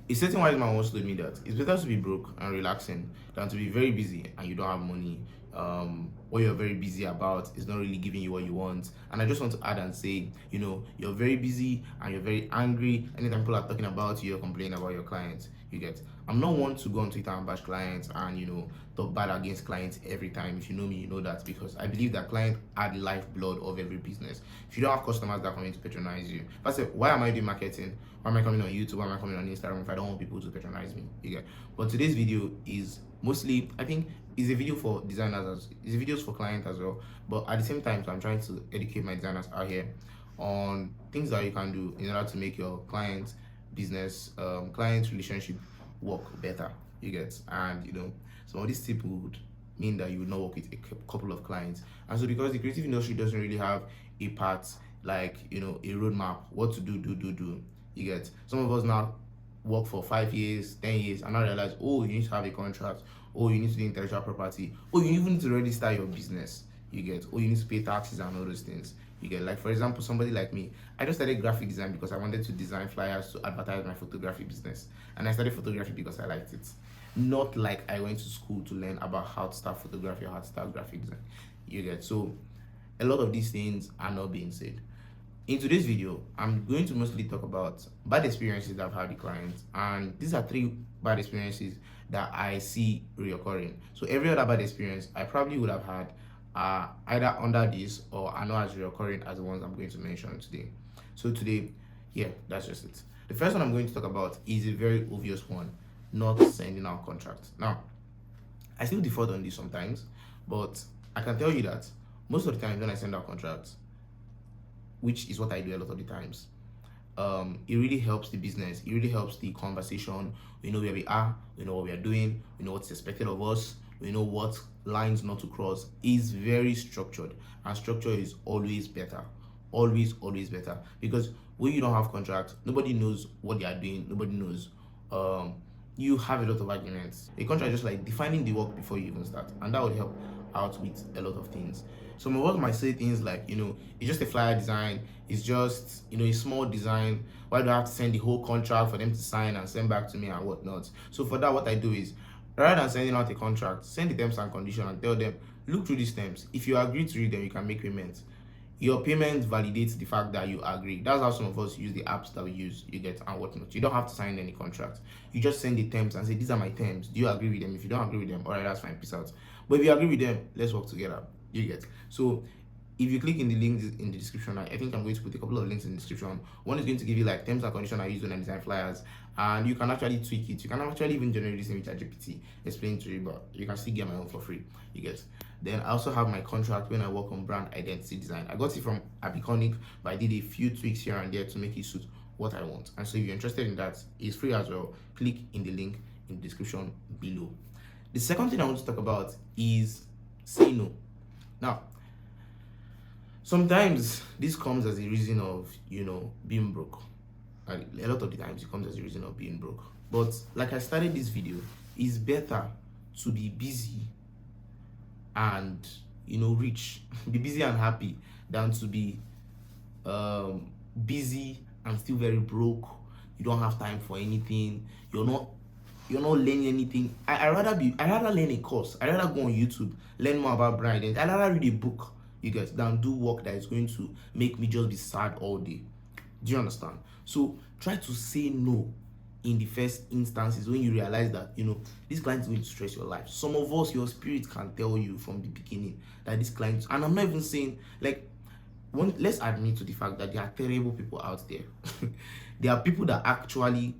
A certain wise man once told me that it's better to be broke and relaxing than to be very busy and you don't have money. What you're very busy about is not really giving you what you want. And I just want to add and say, you're very busy and you're very angry. Anytime people are talking about you, you're complaining about your clients. You get. I'm not one to go on Twitter and bash clients and talk bad against clients every time. If you know me, you know that, because I believe that clients are the lifeblood of every business. If you don't have customers that are coming to patronize you, if I say, why am I doing marketing? Why am I coming on YouTube? Why am I coming on Instagram if I don't want people to patronize me? You get. But today's video is mostly, I think, is a video for designers, it's a videos for clients as well. But at the same time, so I'm trying to educate my designers out here on things that you can do in order to make your client business, client relationship work better. You get. And some of these tips would mean that you would not work with a couple of clients. And so because the creative industry doesn't really have a path, like a roadmap, what to do. You get. Some of us now work for 5 years, 10 years, and now realize, oh, you need to have a contract, oh, you need to do intellectual property, oh, you even need to register your business. You get. Oh, you need to pay taxes and all those things. You get. Like, for example, somebody like me, I just started graphic design because I wanted to design flyers to advertise my photography business, and I started photography because I liked it. Not like I went to school to learn about how to start photography or how to start graphic design. You get. So a lot of these things are not being said. In today's video, I'm going to mostly talk about bad experiences that I've had with clients, and these are 3 bad experiences that I see reoccurring. So every other bad experience I probably would have had either under this or are not as reoccurring as the ones I'm going to mention today. So today, yeah, that's just it. The first one I'm going to talk about is a very obvious one: not sending out contracts. Now, I still default on this sometimes, but I can tell you that most of the time when I send out contracts, which is what I do a lot of the times, it really helps the business. It really helps the conversation. We know where we are. We know what we are doing. We know what's expected of us. We know what lines not to cross. It's very structured, and structure is always better. Always better. Because when you don't have contracts, nobody knows what they are doing. Nobody knows. You have a lot of arguments. A contract is just like defining the work before you even start, and that would help out with a lot of things. Some of us might say things like, it's just a flyer design, it's just, a small design. Why do I have to send the whole contract for them to sign and send back to me and whatnot? So for that, what I do is, rather than sending out a contract, send the terms and conditions and tell them, look through these terms. If you agree to read them, you can make payments. Your payment validates the fact that you agree. That's how some of us use the apps that we use, you get, and whatnot. You don't have to sign any contract. You just send the terms and say, these are my terms. Do you agree with them? If you don't agree with them, all right, that's fine, peace out. But if you agree with them, let's work together. You get. So if you click in the links in the description, I think I'm going to put a couple of links in the description. One is going to give you like terms and conditions I use when I design flyers, and you can actually tweak it. You can actually even generate this in ChatGPT, explain to you, but you can still get my own for free. You get. Then I also have my contract when I work on brand identity design. I got it from Obliq, but I did a few tweaks here and there to make it suit what I want. And so if you're interested in that, it's free as well. Click in the link in the description below. The second thing I want to talk about is say no. Now, sometimes this comes as a reason of, being broke. A lot of the times it comes as a reason of being broke. But like I started this video, it's better to be busy and, rich, be busy and happy than to be busy and still very broke. You don't have time for anything. You're not learning anything. I rather learn a course. I rather go on YouTube, learn more about brand identity. I rather read a book, you guys, than do work that is going to make me just be sad all day. Do you understand? So try to say no in the first instances when you realize that this client is going to stress your life. Some of us, your spirit can tell you from the beginning that this client, and I'm not even saying like, let's admit to the fact that there are terrible people out there. There are people that actually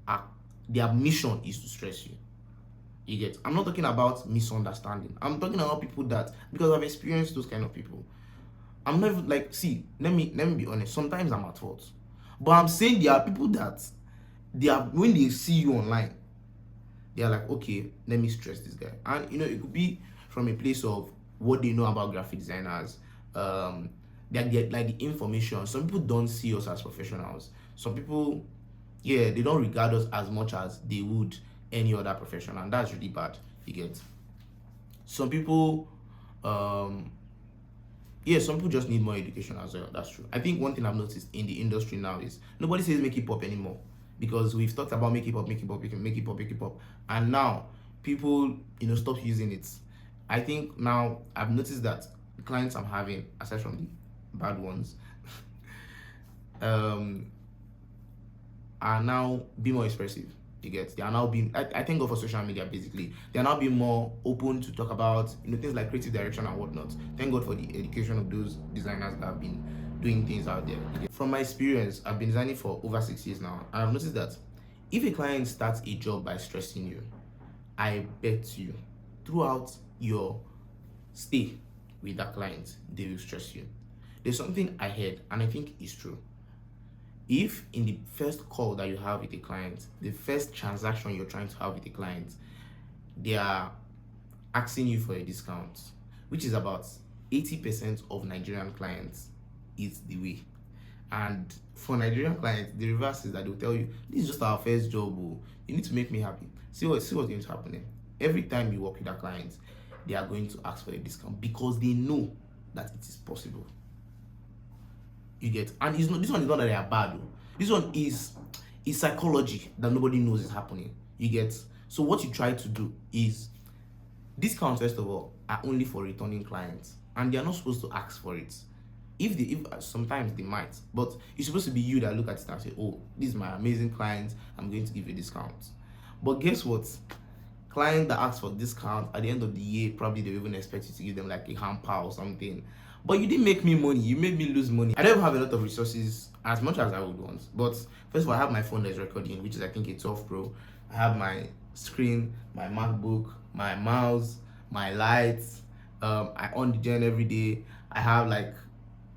are, their mission is to stress you. You get. I'm not talking about misunderstanding. I'm talking about people that, because I've experienced those kind of people. I'm not even like, see, let me be honest. Sometimes I'm at fault, but I'm saying there are people that when they see you online, they are like, okay, let me stress this guy. And it could be from a place of what they know about graphic designers, like the information. Some people don't see us as professionals. Some people, they don't regard us as much as they would any other profession, and that's really bad. You get. Some people, some people just need more education as well. That's true. I think one thing I've noticed in the industry now is nobody says make it pop anymore. because we've talked about make it pop, make it pop, make it pop, make it pop, and now people, stop using it. I think now I've noticed that the clients I'm having, aside from the bad ones, are now being more expressive. You get, they are now being, I thank God for social media. Basically, they are now being more open to talk about things like creative direction and whatnot. Thank God for the education of those designers that have been doing things out there. From my experience, I've been designing for over 6 years now, and I've noticed that if a client starts a job by stressing you, I bet you throughout your stay with that client, they will stress you. There's something I heard, and I think it's true. If in the first call that you have with a client, the first transaction you're trying to have with a client, they are asking you for a discount, which is about 80% of Nigerian clients, is the way. And for Nigerian clients, the reverse is that they'll tell you, this is just our first job, oh. You need to make me happy. See what's going to happen. Every time you work with a client, they are going to ask for a discount because they know that it is possible. You get, and it's not, this one is not that they are bad though. This one is psychology that nobody knows is happening. You get, so what you try to do is, discounts first of all are only for returning clients, and they are not supposed to ask for it. If sometimes they might, but it's supposed to be you that look at it and say, oh, this is my amazing client, I'm going to give you a discount. But guess what? Client that asks for discount at the end of the year, probably they even expect you to give them like a hamper or something. But you didn't make me money, you made me lose money. I don't have a lot of resources as much as I would want. But first of all, I have my phone that's recording, which is I think a 12 Pro. I have my screen, my MacBook, my mouse, my lights. I on the gen every day. I have like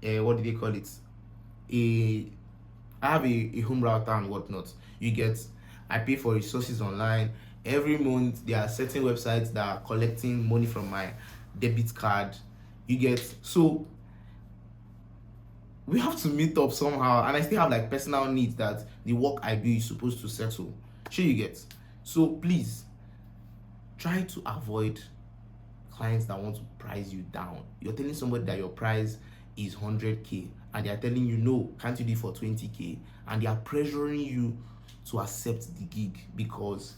what do they call it? I have a home router and whatnot. You get, I pay for resources online. Every month there are certain websites that are collecting money from my debit card. You get, so we have to meet up somehow, and I still have like personal needs that the work I do is supposed to settle. Sure, you get. So please try to avoid clients that want to price you down. You're telling somebody that your price is 100k and they are telling you, no, can't you do it for 20k, and they are pressuring you to accept the gig because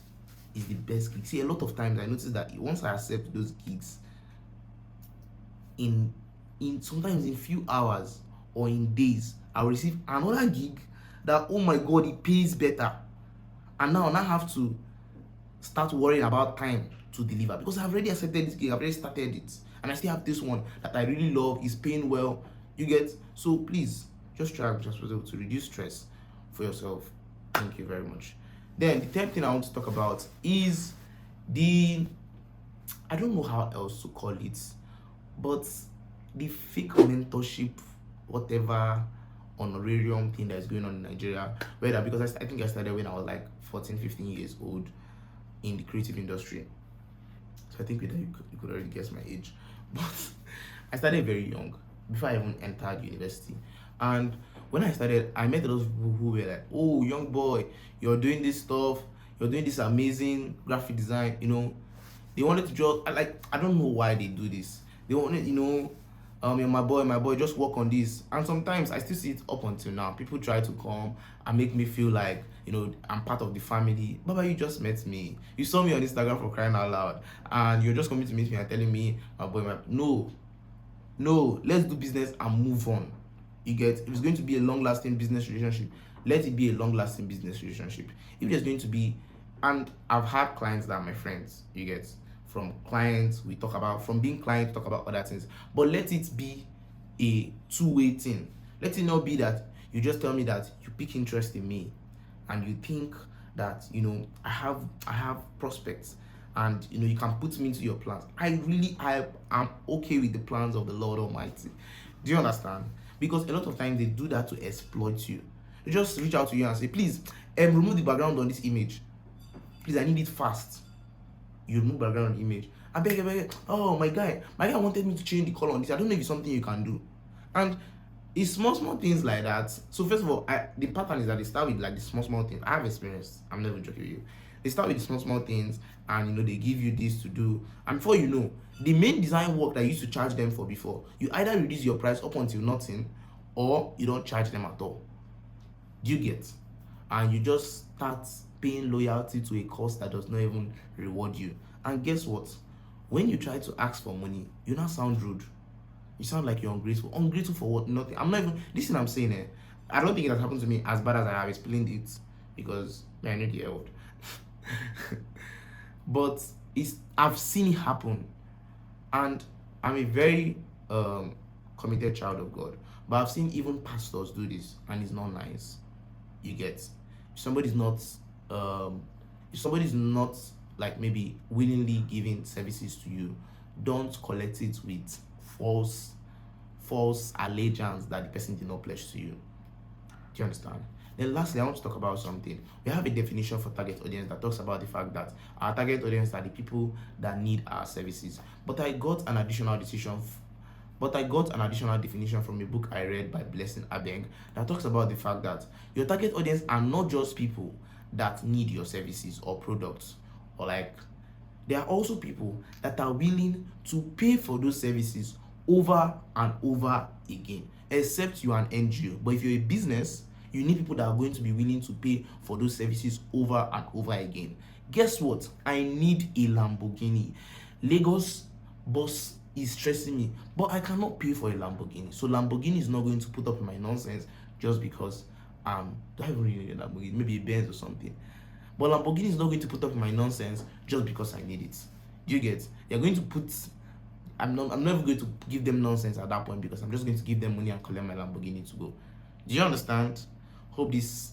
it's the best gig. See, a lot of times I notice that once I accept those gigs, in sometimes in few hours or in days, I'll receive another gig that, oh my god, it pays better, and now I have to start worrying about time to deliver because I've already accepted this gig, I've already started it, and I still have this one that I really love, is paying well. You get, so please just try just to reduce stress for yourself. Thank you very much. Then the third thing I want to talk about is I don't know how else to call it, but the fake mentorship, whatever honorarium thing that is going on in Nigeria, whether because I think I started when I was like 14, 15 years old in the creative industry. So I think with that you could already guess my age. But I started very young, before I even entered university. And when I started, I met a lot of people who were like, oh, young boy, you're doing this stuff, you're doing this amazing graphic design, They wanted to just, I don't know why they do this. They wanted, you're my boy, just work on this. And sometimes I still see it up until now. People try to come and make me feel like, I'm part of the family. Baba, you just met me. You saw me on Instagram, for crying out loud, and you're just coming to meet me and telling me, my boy, no, let's do business and move on. You get, if it's going to be a long-lasting business relationship, let it be a long-lasting business relationship. If there's going to be, and I've had clients that are my friends, you get, from clients we talk about, from being clients talk about other things, but let it be a two-way thing. Let it not be that you just tell me that you pick interest in me and you think that I have prospects and you can put me into your plans. I am okay with the plans of the Lord Almighty. Do you understand? Because a lot of times they do that to exploit you. They just reach out to you and say, please remove the background on this image, please, I need it fast. You remove background on the image. I beg. Oh, my guy wanted me to change the color on this. I don't know if it's something you can do. And it's small things like that. So first of all, the pattern is that they start with like the small things. I have experience. I'm never joking with you. They start with the small things, and they give you this to do. And before you know, the main design work that you used to charge them for before, you either reduce your price up until nothing, or you don't charge them at all. Do you get? and you just start paying loyalty to a cause that does not even reward you. And guess what? When you try to ask for money, you now sound rude. You sound like you're ungrateful. Ungrateful for what? Nothing. I'm not even. This thing I'm saying, I don't think it has happened to me as bad as I have explained it, because I know the old. But I've seen it happen, and I'm a very committed child of God. But I've seen even pastors do this, and it's not nice. You get, if somebody's not um if somebody's not like maybe willingly giving services to you, don't collect it with false allegiance that the person did not pledge to you. Do you understand? Then lastly, I want to talk about something. We have a definition for target audience that talks about the fact that our target audience are the people that need our services. But I got an additional definition from a book I read by Blessing Abeng that talks about the fact that your target audience are not just people that need your services or products, or like, there are also people that are willing to pay for those services over and over again, except you are an NGO. But if you're a business, you need people that are going to be willing to pay for those services over and over again. Guess what? I need a Lamborghini. Lagos boss is stressing me, but I cannot pay for a Lamborghini. So Lamborghini is not going to put up with my nonsense just because do I even really need a Lamborghini? Maybe a Benz or something. But Lamborghini is not going to put up with my nonsense just because I need it. Do you get? They're going to put. I'm never going to give them nonsense at that point, because I'm just going to give them money and collect my Lamborghini to go. Do you understand? Hope this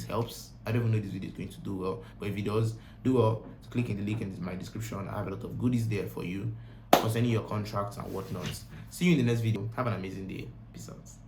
helps. I don't even know if this video is going to do well, but if it does, do well to click in the link in my description. I have a lot of goodies there for you concerning your contracts and whatnot. See you in the next video. Have an amazing day. Peace out.